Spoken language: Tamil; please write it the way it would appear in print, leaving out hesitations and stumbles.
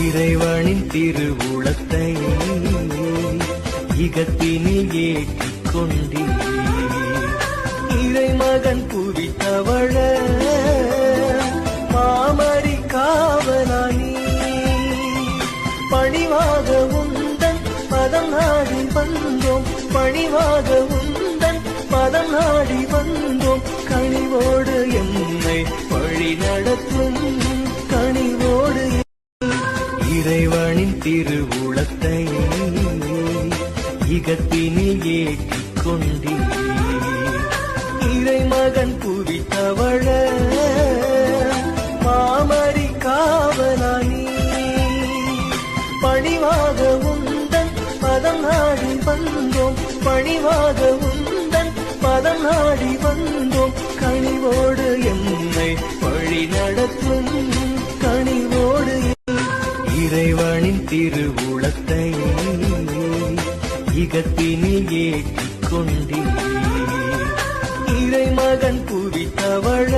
இறைவனின் திருவுளத்தை இகத்தினில் ஏற்றிக் கொண்டீர். இறைமகன் புவித்தவழ மாமரி காவலானி பணிவாக உந்தன் பதம் நாடி வந்தோம். பணிவாக உந்தன் பதம் நாடி வந்தோம். கனிவோடு எம்மை வழி நடத்தும். கனிவோடு இறைவனின் திருவுளத்தை இகத்தினில் ஏற்றிக் கொண்டீர். இறைமகன் புவித்தவழ மாமரி காவலானி பணிவாக உந்தன் பதம் நாடி வந்தோம். பணிவாக உந்தன் பதம் நாடி வந்தோம். கனிவோடு எம்மை வழி நடத்தும். கனிவோடு இறைவனின் திருவுளத்தை இகத்தினில் ஏற்றிக் கொண்டீர். இறைமகன் புவித்தவழ